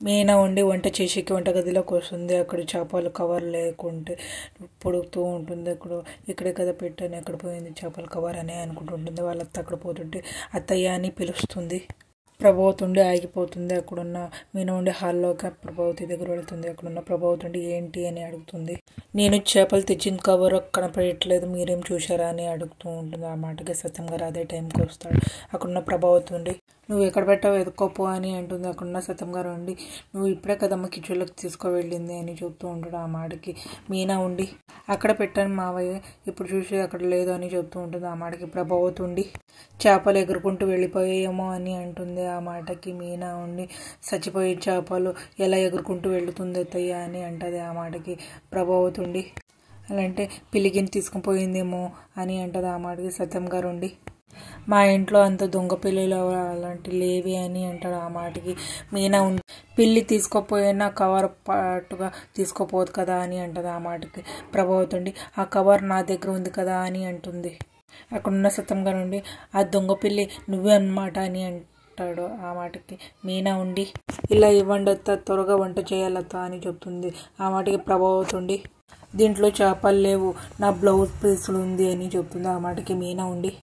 మీనా ఉండి వంట చేసేకి వంటగదిలోకి వస్తుంది. అక్కడ చేపలు కవర్ లేకుంటే పొడుగుతూ ఉంటుంది. ఇక్కడే కదా పెట్టాను, ఎక్కడ పోయింది చేపల కవర్ అని అనుకుంటుంటుంది. వాళ్ళ అత్త అక్కడ పోతుంటే అత్తయ్య అని పిలుస్తుంది. ప్రభావతి ఉండి ఆగిపోతుంది. అక్కడున్న మీనా ఉండి హాల్లోకి ప్రభావతి దగ్గర వెళుతుంది. అక్కడున్న ప్రభావతి ఉండి ఏంటి అని అడుగుతుంది. నేను చేపలు తెచ్చిన కవర్ కనపడట్లేదు, మీరేం చూశారా అని అడుగుతూ ఉంటుంది. ఆ మాటకి సత్యం గారు అదే టైంకి వస్తాడు. అక్కడున్న ప్రభావతి ఉండి నువ్వు ఎక్కడ పెట్టావు ఎదుకోపో అని అంటుంది. అక్కడున్న సత్యం గారు ఉండి నువ్వు ఇప్పుడే కదమ్మ కిచెన్లోకి తీసుకువెళ్ళింది అని చెప్తూ ఉంటాడు. ఆ మాటకి మీనా ఉండి అక్కడ పెట్టాను మావయ్య, ఇప్పుడు చూసి అక్కడ లేదు అని చెప్తూ ఉంటుంది. ఆ మాటకి ప్రభావతి ఉండి చేపలు ఎగురుకుంటూ వెళ్ళిపోయాయేమో అని అంటుంది. ఆ మాటకి మీనా ఉండి చచ్చిపోయే చేపలు ఎలా ఎగురుకుంటూ వెళుతుంది అత్తయ్య అని అంటది. ఆ మాటకి ప్రభావతి ఉండి అలాంటే పిల్లిగిని తీసుకుని పోయిందేమో అని అంటది. ఆ మాటకి సత్యం గారు ఉండి మా ఇంట్లో అంత దొంగ పిల్లలు అలాంటి లేవి అని అంటాడు. ఆ మాటకి మీనా ఉండి పిల్లి తీసుకోపోయినా కవర్ పాటుగా తీసుకోపోదు కదా అని అంటది. ఆ మాటకి ప్రభావతి ఉండి ఆ కవర్ నా దగ్గర ఉంది కదా అని అంటుంది. అక్కడున్న సత్యం గారు ఉండి ఆ దొంగ పిల్లి నువ్వే అన్నమాట అని అంటాడు. ఆ మాటకి మీనా ఉండి ఇలా ఇవ్వండి అత్త, త్వరగా వంట చేయాలత్త అని చెప్తుంది. ఆ మాటకి ప్రభావతి ఉండి దీంట్లో చేపలు లేవు, నా బ్లౌజ్ పీసులు ఉంది అని చెప్తుంది. ఆ మాటకి మీనా ఉండి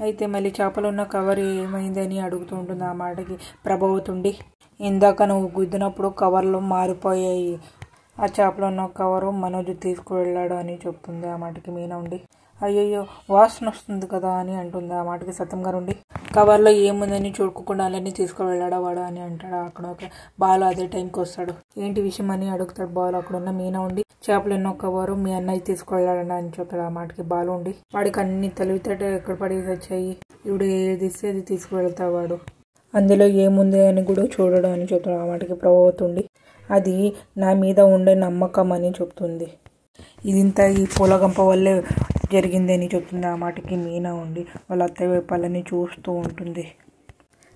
అయితే మళ్ళీ చేపలు ఉన్న కవర్ ఏమైంది అని అడుగుతూ ఉంటుంది. ఆ మాటకి ప్రభావతి ఉండి ఇందాక నువ్వు గుద్దినప్పుడు కవర్లు మారిపోయాయి, ఆ చేపలు ఉన్న కవరు మనోజ్ తీసుకువెళ్ళాడు అని చెప్తుంది. ఆ మాటకి మీనా ఉండి అయ్యయ్యో వాసన వస్తుంది కదా అని అంటుంది. ఆ మాటకి సత్యం గారు ఉండి కవర్లో ఏముందని చూడుకోకుండా అలానే తీసుకువెళ్ళాడా వాడు అని అంటాడు. అక్కడ ఒక బాలు అదే టైంకి వస్తాడు. ఏంటి విషయం అని అడుగుతాడు బాలు. అక్కడ ఉన్న మీనా ఉండి చేపలు ఎన్నో కవరు మీ అన్నయ్య తీసుకువెళ్ళాడు అని చెప్తాడు. ఆ మాటకి బాలు ఉండి వాడికి అన్ని తెలివితేట ఎక్కడ పడి వచ్చాయి, ఇప్పుడు ఏది ఇస్తే అది తీసుకువెళ్తాడు వాడు, అందులో ఏముంది అని కూడా చూడడం అని చెప్తాడు. ఆ మాటకి ప్రభావతి ఉండి అది నా మీద ఉండే నమ్మకం అని చెప్తుంది. ఇదింతా ఈ పూలగంప వల్లే జరిగిందని చెప్తుంది. ఆ మాటకి మీనా ఉండి వాళ్ళ అత్తయ్య వైపాలని చూస్తూ ఉంటుంది.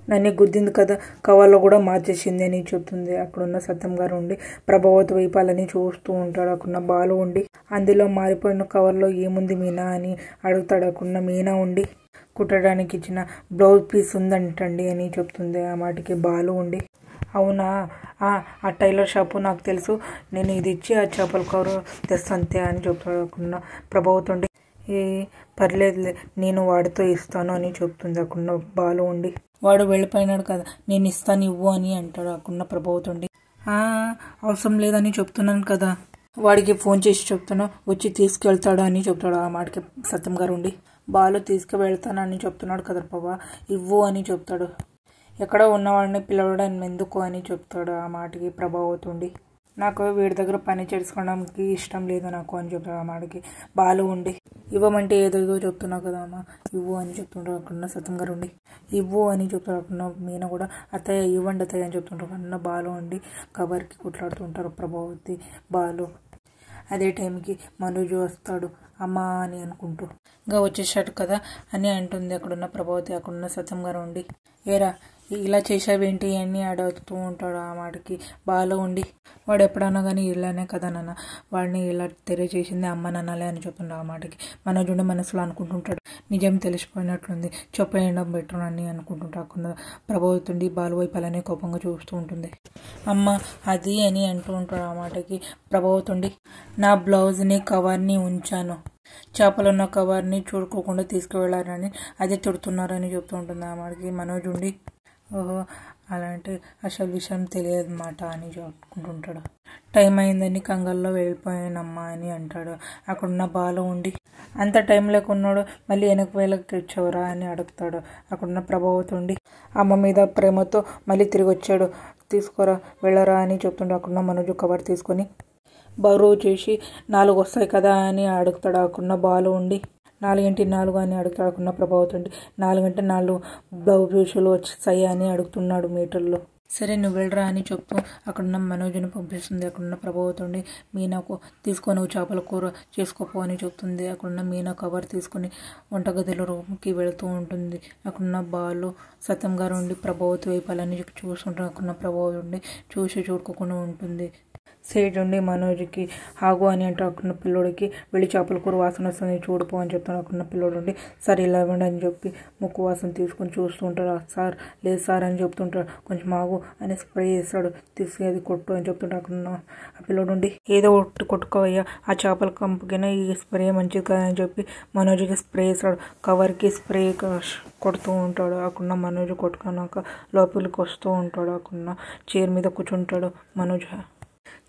నన్ను గుద్దింది కదా, కవర్లో కూడా మార్చేసింది అని చెప్తుంది. అక్కడున్న సత్యం గారు ఉండి ప్రభావతి వైపాలని చూస్తూ ఉంటాడు. అక్కడున్న బాలు ఉండి అందులో మారిపోయిన కవర్లో ఏముంది మీనా అని అడుగుతాడు. అక్కడున్న మీనా ఉండి కుట్టడానికి ఇచ్చిన బ్లౌజ్ పీస్ ఉందంటండి అని చెప్తుంది. ఆ మాటకి బాలు ఉండి అవునా, ఆ టైలర్ షాపు నాకు తెలుసు, నేను ఇది ఇచ్చి ఆ చేపల కవర్ తెస్తంతే అని చెప్తాడు. ప్రభావతి ఉండి ఏ పర్లేదులే నేను వాడితో ఇస్తాను అని చెప్తుంది. అక్కడున్న బాలు ఉండి వాడు వెళ్ళిపోయినాడు కదా, నేను ఇస్తాను ఇవ్వు అని అంటాడు. అక్కడున్న ప్రభావతి ఉండి అవసరం లేదని చెప్తున్నాను కదా, వాడికి ఫోన్ చేసి చెప్తాను వచ్చి తీసుకెళ్తాడు అని చెప్తాడు. ఆ మాటకి సత్యం గారు ఉండి బాలు తీసుకువెళ్తానని చెప్తున్నాడు కదా బాబా, ఇవ్వు అని చెప్తాడు. ఎక్కడో ఉన్నవాడిని పిలవడం ఎందుకు అని చెప్తాడు. ఆ మాటకి ప్రభావతి ఉండి నాకు వీడి దగ్గర పని చేసుకోవడానికి ఇష్టం లేదు నాకు అని చెప్తాడు. ఆ మాటకి బాలు ఉండి ఇవ్వమంటే ఏదేదో చెప్తున్నావు కదా అమ్మ, ఇవ్వు అని చెప్తుంటారు. అక్కడున్న సత్యం గారు ఉండి ఇవ్వు అని చెప్తారు. అక్కడున్న మీనా కూడా అత్తయ్య ఇవ్వండి అత్తయ్య అని చెప్తుంటారు. అక్కడున్న బాలు ఉండి కవర్కి కొట్లాడుతుంటారు ప్రభావతి బాలు. అదే టైంకి మనోజ్ వస్తాడు. అమ్మ అని అనుకుంటూ ఇంకా వచ్చేసాడు కదా అని అంటుంది. అక్కడున్న ప్రభావతి. అక్కడున్న సత్యం గారు ఉండి ఏరా ఇలా చేసావేంటి అని అడుగుతూ ఉంటాడు. ఆ మాటకి బాలు ఉండి వాడు ఎప్పుడన్నా కానీ ఇలానే కదా నాన్న, వాడిని ఇలా తెలియజేసింది అమ్మ నాన్నలే అని చెప్తుంటాడు. ఆ మాటకి మనోజ్ ఉండి మనసులో అనుకుంటుంటాడు నిజం తెలిసిపోయినట్లుంది, చెప్పేయడం బెటర్ అని అనుకుంటుంటా. అక్కడ ప్రభావతి ఉండి బాలు వైపు అలానే కోపంగా చూస్తూ ఉంటుంది. అమ్మ అది అని అంటూ ఉంటాడు. ఆ మాటకి ప్రభావతి ఉండి నా బ్లౌజ్ని కవర్ని ఉంచాను, చేపలున్న కవర్ని చూడుకోకుండా తీసుకువెళ్ళారని అదే తిడుతున్నారని చెప్తూ ఉంటుంది. ఆ మాటకి మనోజ్ ఉండి ఓహో అలాంటి అసలు విషయం తెలియదన్నమాట అని చెప్పుకుంటుంటాడు. టైం అయిందని కంగాల్లో వెళ్ళిపోయానమ్మా అని అంటాడు. అక్కడున్న బాలు ఉండి అంత టైం లేకున్నాడు మళ్ళీ వెనక్కి వేలకు తెచ్చావురా అని అడుగుతాడు. అక్కడున్న ప్రభావతి ఉండి అమ్మ మీద ప్రేమతో మళ్ళీ తిరిగి వచ్చాడు, తీసుకోరా వెళ్ళరా అని చెప్తుండే. అక్కడున్న మనోజ్ కవర్ తీసుకొని బరువు చేసి 4 వస్తాయి కదా అని అడుగుతాడు. అక్కడున్న బాలు ఉండి 4 అని అడుగుతాడుకున్న ప్రభావతి ఉండి 4 బ్లౌజ్ పీసులు వచ్చేస్తాయి అని అడుగుతున్నాడు మీటర్లో. సరే నువ్వు వెళ్ళరా అని చెప్తూ అక్కడున్న మనోజ్ని పంపిస్తుంది. అక్కడున్న ప్రభావతి ఉండి మీనాకు తీసుకొని చేపల కూర చేసుకోపో అని చెప్తుంది. అక్కడున్న మీనా కవర్ తీసుకొని వంటగదిలో రూమ్కి వెళుతూ ఉంటుంది. అక్కడున్న బాలు సత్యం గారు ఉండి ప్రభావతి వైపు అలాని చూస్తుంటారు. అక్కడున్న ప్రభావతి ఉండి చూసి చూడుకోకుండా ఉంటుంది. సేట్ ఉండి మనోజ్కి ఆగు అని అంటే అక్కడున్న పిల్లోడికి వెళ్ళి చేపల కూర వాసన వస్తుంది చూడుపో అని చెప్తాడు. అక్కడున్న పిల్లోడు ఉండి సార్ ఇలా ఇవ్వండి అని చెప్పి ముక్కు వాసన తీసుకొని చూస్తూ ఉంటాడు. సార్ లేదు సార్ అని చెప్తుంటాడు. కొంచెం ఆగు అని స్ప్రే చేస్తాడు. తీసి అది కొట్టు అని చెప్తుంటాడు. అక్కడున్న ఆ పిల్లోడు ఉండి ఏదో ఒకటి కొట్టుకోవయ్యా ఆ చేపల కంపుకైనా ఈ స్ప్రే మంచిది కదా అని చెప్పి మనోజ్కి స్ప్రే చేస్తాడు. కవర్కి స్ప్రే కొడుతూ ఉంటాడు. అక్కడున్న మనోజ్ కొట్టుకున్నాక లోపలికి వస్తూ ఉంటాడు. అక్కడున్న చైర్ మీద కూర్చుంటాడు. మనోజ్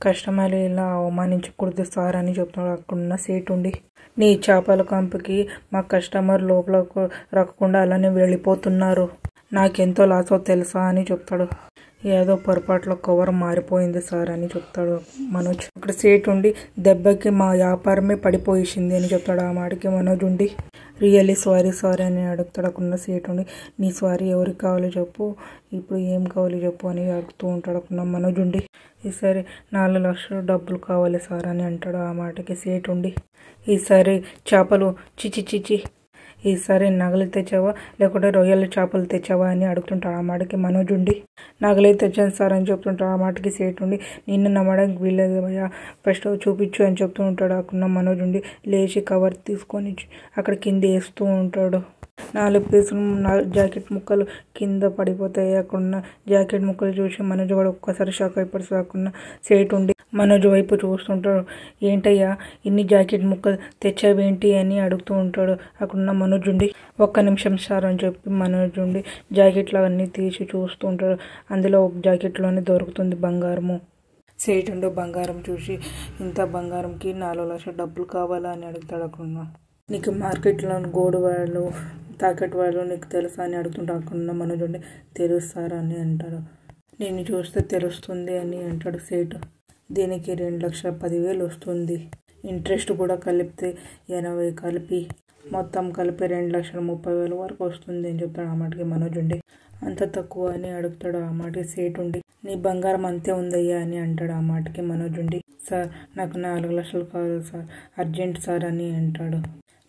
కస్టమర్ ఇలా అవమానించకూడదు సార్ అని చెప్తున్నాడు. అక్కడున్న సేట్ ఉండి నీ చేపల కంపుకి మా కస్టమర్ లోపల రాకుండా అలానే వెళ్ళిపోతున్నారు, నాకెంతో లాసో తెలుసా అని చెప్తాడు. ఏదో పొరపాట్లో కవర్ మారిపోయింది సార్ అని చెప్తాడు మనోజ్. అక్కడ సేట్ ఉండి దెబ్బకి మా వ్యాపారమే పడిపోయింది అని చెప్తాడు. ఆ మాటకి మనోజ్ ఉండి రియల్లీ సారీ సారీ అని అడుగుతాడు. అక్కడున్న సేట్ ఉండి నీ సారీ ఎవరికి కావాలో చెప్పు, ఇప్పుడు ఏం కావాలో చెప్పు అని అడుగుతూ ఉంటాడు. అక్కడున్న మనోజ్ ఉండి ఈసారి 4 లక్షలు డబ్బులు కావాలి సార్ అని అంటాడు. ఆ మాటకి సేట్ ఉండి ఈసారి చేపలు చిచి ఈసారి నగలు తెచ్చావా లేకుంటే రొయ్యల చేపలు తెచ్చావా అని అడుగుతుంటాడు. ఆ మాటకి మనోజ్ ఉండి నగలే తెచ్చాను సార్ అని చెప్తుంటాడు. ఆ మాటకి సేట్ ఉండి నిన్ను నమ్మడానికి వీల్లేదు ఫస్ట్ చూపించు అని చెప్తూ ఉంటాడు. అక్కడున్న మనోజ్ ఉండి లేచి కవర్ తీసుకొని అక్కడ కింద వేస్తూ ఉంటాడు. 4 పీసులు జాకెట్ ముక్కలు కింద పడిపోతాయి. అక్కడున్న జాకెట్ ముక్కలు చూసి మనోజ్ కూడా ఒక్కసారి షాక్ అయిపోతాడు. అక్కడున్న సేట్ ఉండి మనోజ్ వైపు చూస్తుంటాడు. ఏంటయ్యా ఇన్ని జాకెట్ ముక్కలు తెచ్చావేంటి అని అడుగుతూ ఉంటాడు. అక్కడున్న మనోజ్ ఉండి ఒక్క నిమిషం సార్ అని చెప్పి మనోజ్ ఉండి జాకెట్లు అవన్నీ తీసి చూస్తూ ఉంటాడు. అందులో ఒక జాకెట్లోనే దొరుకుతుంది బంగారము. సేట్ ఉండి బంగారం చూసి ఇంత బంగారంకి 4 లక్షల డబ్బులు కావాలా అని అడుగుతాడు. అక్కడున్న నీకు మార్కెట్లో గోల్డ్ వాళ్ళు తాకట్టు వాళ్ళు నీకు తెలుసా అని అడుగుతుంటా. అక్కడున్న మనోజ్ ఉండి తెలుస్తారా అని అంటాడు. నేను చూస్తే తెలుస్తుంది అని అంటాడు సేట్. దీనికి 2,10,000 వస్తుంది, ఇంట్రెస్ట్ కూడా కలిపితే 80 కలిపి మొత్తం కలిపి 2,30,000 వరకు వస్తుంది అని చెప్తాడు. ఆ మాటకి మనోజ్ ఉండి అంత తక్కువ అని అడుగుతాడు. ఆ మాటకి సేట్ ఉండి నీ బంగారం అంతే ఉందయ్యా అని అంటాడు. ఆ మాటకి మనోజ్ ఉండి సార్ నాకు 4 లక్షలు కావాలి సార్ అర్జెంట్ సార్ అని అంటాడు.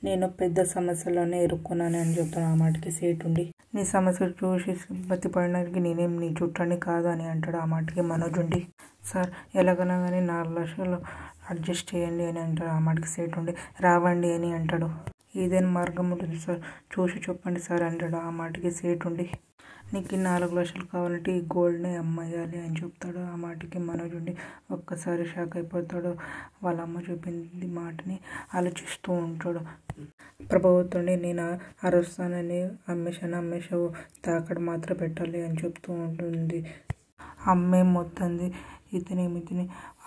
నేను పెద్ద సమస్యలోనే ఇరుక్కున్నాను అని చెప్తాను. ఆ మాటకి సేట్ ఉండి నీ సమస్యలు చూసి సింపతి పడడానికి నేనేం నీ చుట్టాన్ని కాదు అని అంటాడు. ఆ మాటకి మనోజ్ ఉండి సార్ ఎలాగైనా కానీ 4 లక్షలు అడ్జస్ట్ చేయండి అని అంటాడు. ఆ మాటకి సేట్ ఉండి రావండి అని అంటాడు. ఏదైనా మార్గం ఉంటుంది సార్ చూసి చెప్పండి సార్ అంటాడు. ఆ మాటకి సేట్ ఉండి నీకు 4 లక్షలు కావాలంటే ఈ గోల్డ్నే అమ్మేయాలి అని చెప్తాడు. ఆ మాటకి మనోజ్ ఉండి ఒక్కసారి షాక్ అయిపోతాడు. వాళ్ళ అమ్మ చెప్పింది మాటని ఆలోచిస్తూ ఉంటాడు. ప్రభావతుండి నేను అరుస్తానని అమ్మేశావు తాకడ మాత్రం పెట్టాలి అని చెప్తూ ఉంటుంది. అమ్మే మొత్తంది ఇతని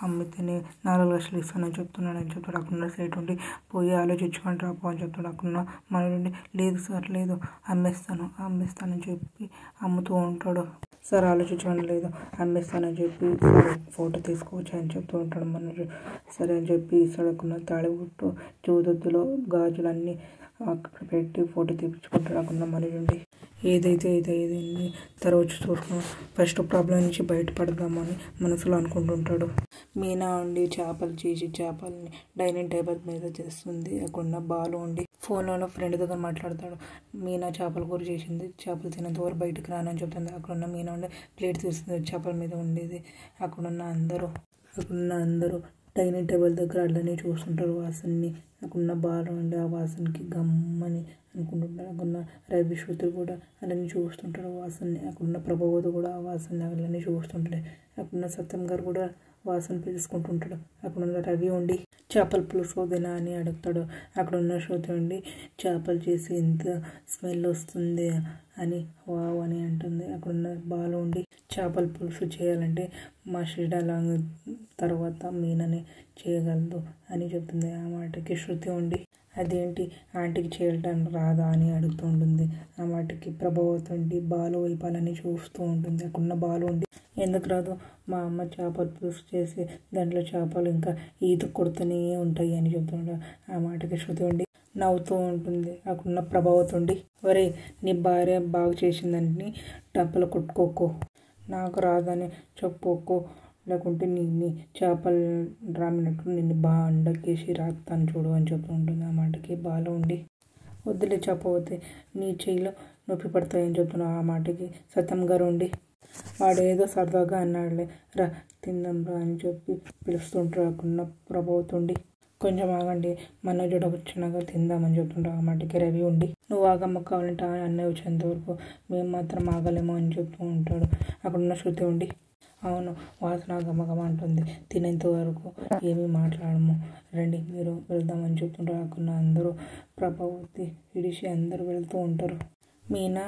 అమ్మితేనే 4 లక్షలు ఇస్తానని చెప్తున్నాడు అని చెప్తాడు. అక్కడ సైట్ ఉండి పోయి ఆలోచించుకొని రాపో అని చెప్తాడు. అక్కడ మన నుండి లేదు సార్ లేదు అమ్మేస్తానని చెప్పి అమ్ముతూ ఉంటాడు. సార్ ఆలోచించడం లేదు అమ్మేస్తానని చెప్పి ఫోటో తీసుకోవచ్చు అని చెప్తూ ఉంటాడు. మనోజ్ సరే అని చెప్పి సడకున్న తాళిబొట్టు చూదొద్దులో గాజులన్నీ అక్కడ పెట్టి ఫోటో తీపించుకుంటాడు. అక్కడ మనోజ్ ఉండి ఏదైతే ఇదైంది తర్వాత చూసుకున్నాం ఫస్ట్ ప్రాబ్లం నుంచి బయటపడదామని మనసులో అనుకుంటుంటాడు. మీనా ఉండి చేపలు చేసి చేపలని డైనింగ్ టేబుల్ మీద చేస్తుంది. అక్కడ బాలు ఉండి ఫోన్లో ఫ్రెండ్ దగ్గర మాట్లాడతాడు. మీనా చేపల కూర చేసింది, చేపలు తినేంత వరకు బయటకు రానని చెప్తుంది. అక్కడున్న మీనా ఉండి ప్లేట్ తీస్తుంది, చేపల మీద ఉండేది. అక్కడున్న అందరూ డైనింగ్ టేబుల్ దగ్గర అట్లనే చూస్తుంటారు వాసనని. అక్కడున్న బాలు ఉండి ఆ వాసనకి గమ్మని అనుకుంటుంటారు. అక్కడున్న రవి శృతి కూడా అలానే చూస్తుంటారు వాసనని. అక్కడున్న ప్రభావతి కూడా ఆ వాసనని అలానే చూస్తుంటాడు. అక్కడున్న సత్యం గారు కూడా వాసన పీల్చుకుంటుంటాడు. అక్కడున్న రవి ఉండి చేపల పులుసు వదినా అని అడుగుతాడు. అక్కడున్న శృతి ఉండి చేపలు చేసి ఎంత స్మెల్ వస్తుంది అని వావ్ అని అంటుంది. అక్కడున్న బాలు ఉండి చేపల పులుసు చేయాలంటే మా శ్రీడాల తర్వాత మీనని చేయగలదు అని చెప్తుంది. ఆ మాటకి శృతి ఉండి అదేంటి ఆంటీకి చేయడం రాదా అని అడుగుతూ ఉంటుంది. ఆ మాటకి ప్రభావతి ఉండి బాలు వైపాలని చూస్తూ ఉంటుంది. అక్కడున్న బాలు ఉండి ఎందుకు రాదు మా అమ్మ చేపల పులుసు చేసి దాంట్లో చేపలు ఇంకా ఈత కొడుతూనే ఉంటాయి అని చెప్తుంటాడు. ఆ మాటకి శృతి ఉండి నవ్వుతూ ఉంటుంది. అక్కడున్న ప్రభావతి ఉండి ఒరే నీ భార్య బాగా చేసిందని డబ్బులు కొట్టుకోకో, నాకు రాదని చెప్పుకో, లేకుంటే నీ చేపలు రామినట్టు నిన్ను బాగా అండకేసి రాస్తాను చూడు అని చెప్తూ ఉంటుంది. ఆ మాటకి బాలు ఉండి వద్దులే చెప్పవతే నీ చెయ్యిలో నొప్పి పడతాయని చెప్తున్నాను. ఆ మాటకి సత్యం గారు ఉండి వాడు ఏదో సరదాగా అన్నాడులే, రా తిందాం రా అని చెప్పి పిలుస్తుంటాకుండా ప్రభావుతుండి, కొంచెం ఆగండి మనోజుడు వచ్చినాక తిందామని చెప్తుంటా. ఆ మట్టికి రవి ఉండి, నువ్వు ఆగమ్మ, కావాలంటే అన్నయ్య వచ్చేంత వరకు మేము మాత్రం ఆగలేమో అని చెప్తూ ఉంటాడు. అక్కడున్న శృతి ఉండి, అవును వాసన గమగమ అంటుంది, తినేంత వరకు ఏమీ మాట్లాడము, రండి మీరు వెళ్దామని చెప్తుంటారు. అక్కడ అందరూ ప్రభావతి విడిచి అందరూ వెళ్తూ ఉంటారు. మీనా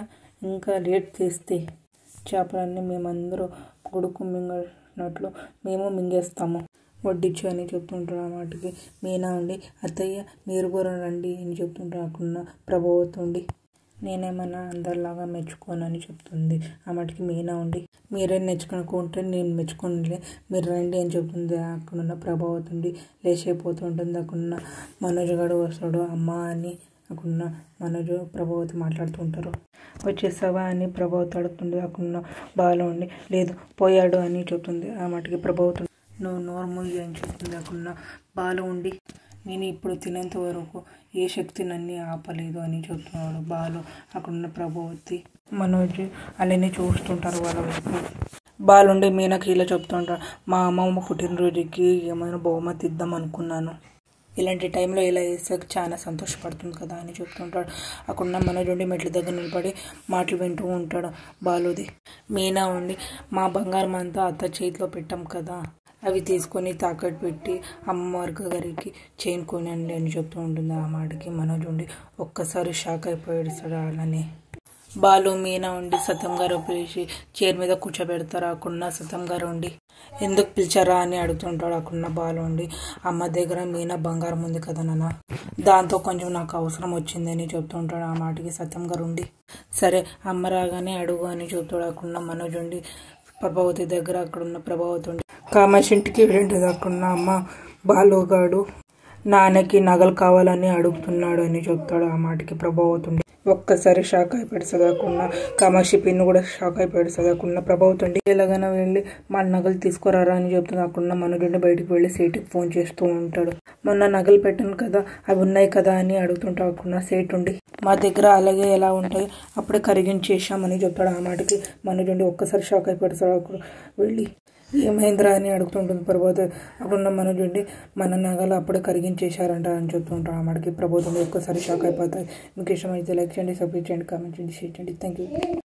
ఇంకా లేట్ చేస్తే చేపలన్నీ మేమందరూ కొడుకు మింగినట్లు మేము మింగేస్తాము, వడ్డించు అని చెప్తుంటారు. ఆ మాటకి మీనా ఉండి, అత్తయ్య మీరు కూడా రండి అని చెప్తుంటారు. అక్కడ ప్రభావతి ఉండి, నేనేమన్నా అందరిలాగా మెచ్చుకోనని చెప్తుంది. ఆ మటుకి మీనా ఉండి, మీరే మెచ్చుకుంటే నేను మెచ్చుకోనిలే, మీరు రండి అని చెప్తుంది. అక్కడున్న ప్రభావతి ఉండి లేచిపోతుంటుంది. అక్కడున్న మనోజ్ గడు వస్తాడు, అమ్మ అని అక్కడున్న మనోజ్ ప్రభావతి మాట్లాడుతూ ఉంటారు. వచ్చేసావా అని ప్రభావతి అడుగుతుంది. అక్కడున్న బాలు ఉండి, లేదు పోయాడు అని చెప్తుంది. ఆ మటుకి ప్రభావతి నువ్వు నార్మల్ అని చెప్తుంది. అక్కడున్న బాలు ఉండి, నేను ఇప్పుడు తినేంత వరకు ఏ శక్తి నన్ను ఆపలేదు అని చెప్తున్నాడు బాలు. అక్కడున్న ప్రభావతి మనోజ్ అలానే చూస్తుంటారు వాళ్ళ వైపు. బాలుండి మీనాకి ఇలా చెప్తుంటారు, మా అమ్మమ్మ పుట్టినరోజుకి ఏమైనా బహుమతి ఇద్దాం అనుకున్నాను, ఇలాంటి టైంలో ఇలా వేస్తే చాలా సంతోషపడుతుంది కదా అని చెప్తుంటాడు. అక్కడున్న మనోజ్ ఉండి మెట్ల దగ్గర నిలబడి మాటలు వింటూ ఉంటాడు బాలుది. మీనా ఉండి, మా బంగారం అంతా అత్త చేతిలో పెట్టాం కదా, అవి తీసుకొని తాకట్టు పెట్టి అమ్మవారి గారికి చైన్ కొనండి అని చెప్తూ ఉంటుంది. ఆ మాటకి మనోజ్ ఉండి ఒక్కసారి షాక్ అయిపోయాడు సార్. అలానే బాలు మీనా ఉండి సత్యం గారు పిలిచి చైర్ మీద కూర్చోబెడతారు. అక్కడున్న సత్యం గారు ఉండి, ఎందుకు పిలిచారా అని అడుగుతుంటాడు. అక్కడున్న బాలు ఉండి, అమ్మ దగ్గర మీనా బంగారం ఉంది కదా నాన్న, దాంతో కొంచెం నాకు అవసరం వచ్చిందని చెప్తుంటాడు. ఆ మాటకి సత్యం గారు ఉండి, సరే అమ్మ రాగానే అడుగు అని చెప్తాడు. అక్కడున్న మనోజ్ ఉండి ప్రభావతి దగ్గర అక్కడున్న ప్రభావతి ఉండి కామాక్షి ఇంటికి వెళ్ళింటుంది. అక్కడున్న అమ్మ బాలుగాడు నాన్నకి నగలు కావాలని అడుగుతున్నాడు అని చెప్తాడు. ఆ మాటకి ప్రభావతి ఉండి ఒక్కసారి షాక్ అయిపోయాడు. చదవకుండా కామాక్షి పిన్ను కూడా షాక్ అయిపోయాడు. చదవకుండా ప్రభావతి ఎలాగైనా వెళ్ళి మా నగలు తీసుకురారా అని చెప్తుంది. అక్కడున్న మనోజుండి బయటికి వెళ్ళి సేటుకి ఫోన్ చేస్తూ ఉంటాడు. మొన్న నగలు పెట్టాను కదా, అవి ఉన్నాయి కదా అని అడుగుతుంటా. అక్కడున్న సేటు ఉండి, మా దగ్గర అలాగే ఎలా ఉంటాయి, అప్పుడే కరిగించేసామని చెప్తాడు. ఆ మాటకి మనోజుండి ఒక్కసారి షాక్ అయిపోయాడు. చదవకుండా వెళ్ళి ఏమైందిరా అని అడుగుతుంటుంది ప్రభావతి. అక్కడున్న మనోజ్ ఉండి, మన నగలు అప్పుడే కరిగించేశారంట అని చెప్తుంటారు. ఆ మాటకి ప్రభావతి ఒక్కసారి షాక్ అయిపోతాయి. మీకు ఇష్టమైతే లైక్ చేయండి, సబ్స్క్రైబ్ చేయండి, కామెంట్ చేయండి, షేర్ చేయండి. Thank you.